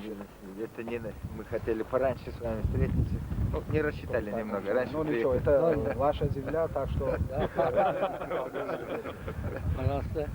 Это не мы хотели пораньше с вами встретиться. Ну, не рассчитали немного. Раньше ну ничего, это ваша земля, так что... Пожалуйста.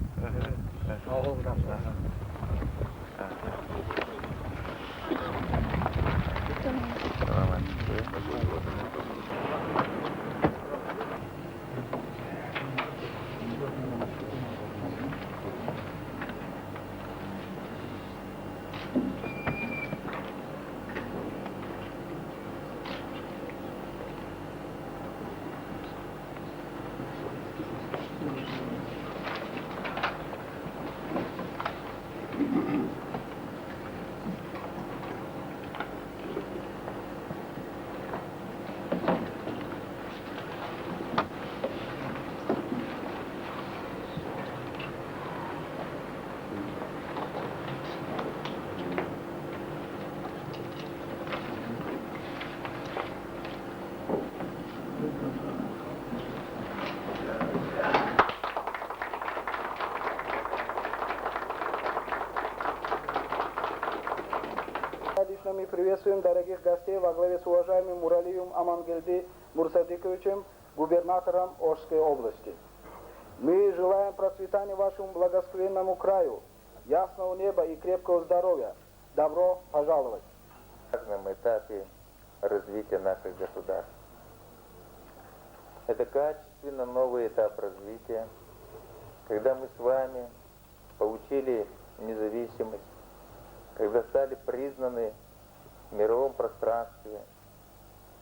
Мы приветствуем дорогих гостей во главе с уважаемым Муралиевым Амангельди Мурсадиковичем, губернатором Ошской области. Мы желаем процветания вашему благословенному краю, ясного неба и крепкого здоровья. Добро пожаловать! На важном этапе развития наших государств. Это качественно новый этап развития, когда мы с вами получили независимость, когда стали признаны в мировом пространстве,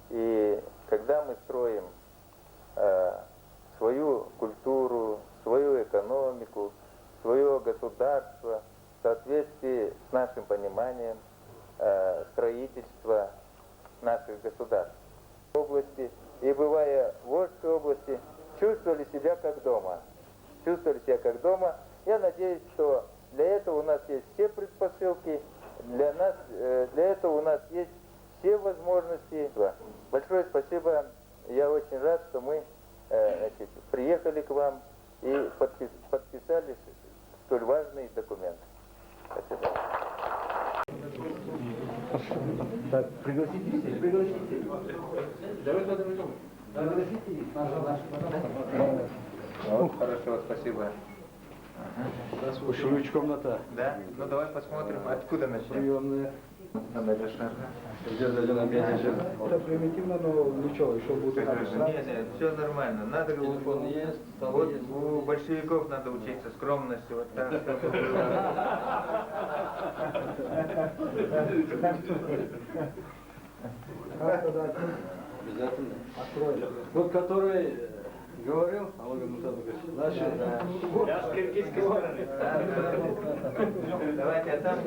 и когда мы строим свою культуру, свою экономику, свое государство в соответствии с нашим пониманием строительства наших государств. В области, и бывая в Волжской области, чувствовали себя как дома. Чувствовали себя как дома. Я надеюсь, что для этого у нас есть все предпосылки, для этого у нас есть все возможности. Большое спасибо. Я очень рад, что мы приехали к вам и подписали столь важный документ. Спасибо. Так, пригласите всех, пригласите. Давайте. Пригласите. Вот, хорошо, спасибо. Ключ комната. Да? Ну давай посмотрим, откуда начнем. Приемная. Это примитивно, но ничего, еще будет. Нет, все нормально. Надо Телефон есть, вот у большевиков надо учиться скромности, вот так. Обязательно. Вот который говорил, Алога Мусадович, наши... Я с киргизской стороны. Давайте, а там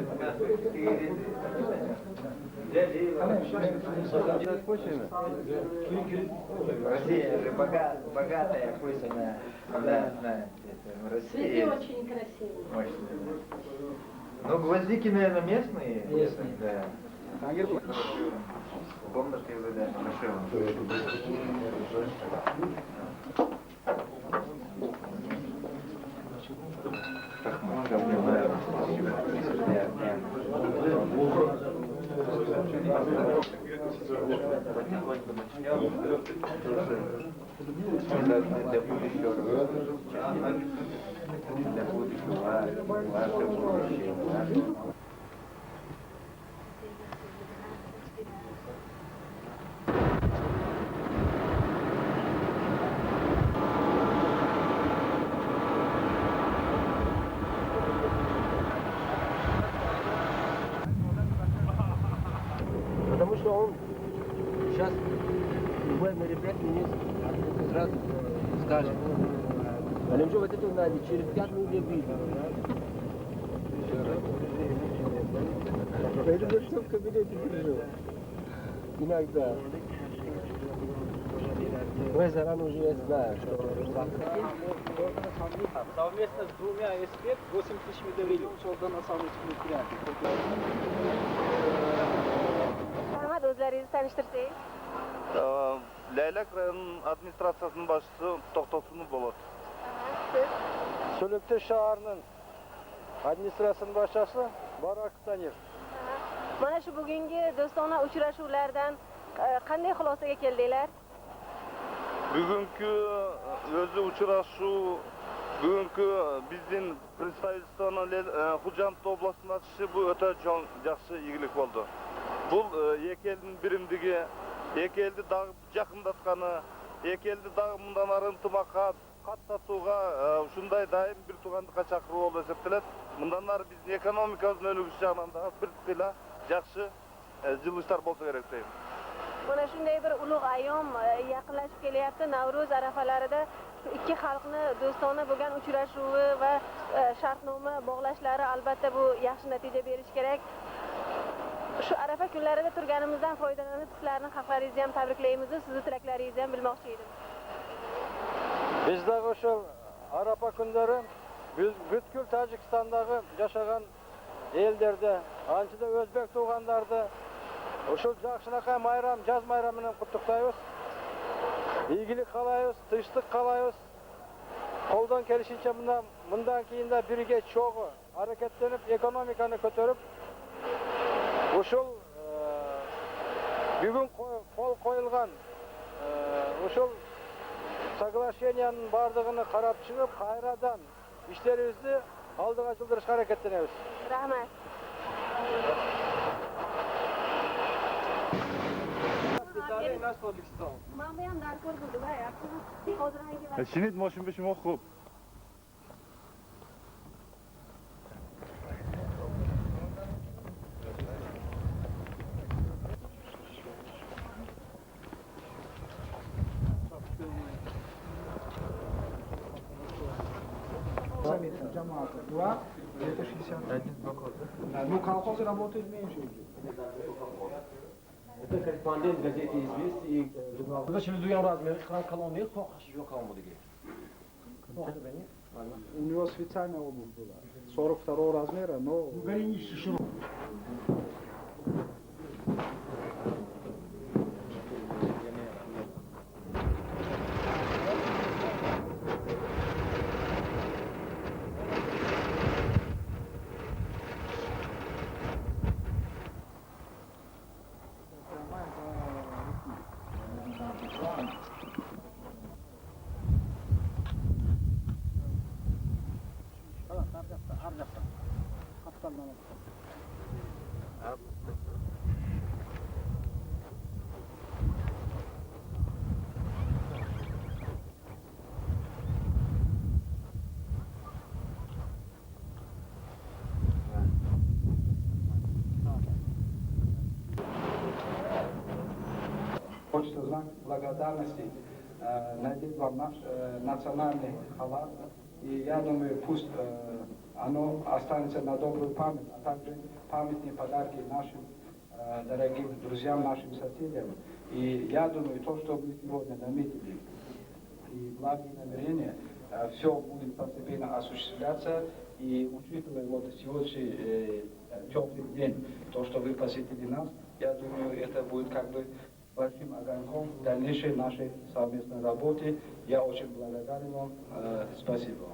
Россия же богатая, пусть она знает. Цветы очень красивые. Мощные. Ну, гвоздики, наверное, местные. Местные. Да. Комнаты вы, да, хорошо. Потихоньку начнем. Для будущего. Для будущего. Ваше будущее. Потому что он сейчас любое мероприятие есть, сразу скажет. А ничего вот это надо, через 5 минут я выйду. Это за что в кабинете держу. Иногда. Но я заранее уже знаю, что... Совместно с двумя СП 8 тысяч медалей создано совместное предприятие. Рахмат, өзлеріңізді tanıştırсаңыз. Ләйләк район администрациясының башчысы Тоқтосынов болады. Сөлөктө шаарынын администрациясынын башчысы Барак Танир. Mana shu bugungi do'stona uchrashuvlardan qanday xulosaga keldinglar? Bugungi o'zi uchrashuv, bugungi bizning представительствоны Xo'jand oblastına açışı bu o'ta yaxshi iyilik bo'ldi. Bu iki elning birimdigi, iki elni yaqindatgani, iki elni bundan ары ынтымаққа қатысуға ушундай дайым bir туғандыққа чакыруу болуп эсептелет. Мындан ары биздин экономикабыздын өнүгүшү жагынан да bir кыйла жакшы жылыштар болсо керек дейм. Mana shunday bir ulug' ayyom yaqinlashib kelyapti. Navro'z arafalarida ikki xalqni do'stona bo'lgan uchrashuvi va shartnoma bog'lashlari albatta bu yaxshi natija berishi kerak. Shu arafa kunlarida turganimizdan foydalanib sizlarning xalqlaringizni ham tabriklaymiz, sizni tilaklaringizni ham bilmoqchi edim. Bizdagi o'sha arafa kunlari butkul Tojikistondagi yashagan ellarda, anchada o'zbek tuyg'anlarda o'sha yaxshilaqa bayram, jaz bayramini qutlaqlaymiz. İyilik qalaymiz, tinchlik qalaymiz. Qo'ldan kelishicha bundan keyinda birga cho'g'i harakatlanib, ekonomikani ko'tarib, o'sha bugun qo'l qo'yilgan o'sha соглашениянын бардыгын карап чыгып, кайрадан иштерибизди алдыга жылдырышка аракеттенебиз. Rahmat. Mana bu ham darkor bo'ldi, yaxshi. Hozir hangi Shinit moshin beshim o'qib. Джамаата 2, 260. Ну, колхозы работают меньше. Это корреспондент газеты «Известия» и журнал. Начали дуем разные колонны, сколько еще колонны были? У него специальная обувь была. 42 размера, но... Хочется знак благодарности надеть вам наш национальный халат. И я думаю, пусть оно останется на добрую память, а также памятные подарки нашим дорогим друзьям, нашим соседям. И я думаю, то, что мы сегодня наметили, и благие намерения, все будет постепенно осуществляться. И учитывая вот сегодняшний теплый день, то, что вы посетили нас, я думаю, это будет как бы большим огоньком в дальнейшей нашей совместной работе. Я очень благодарен вам. Спасибо.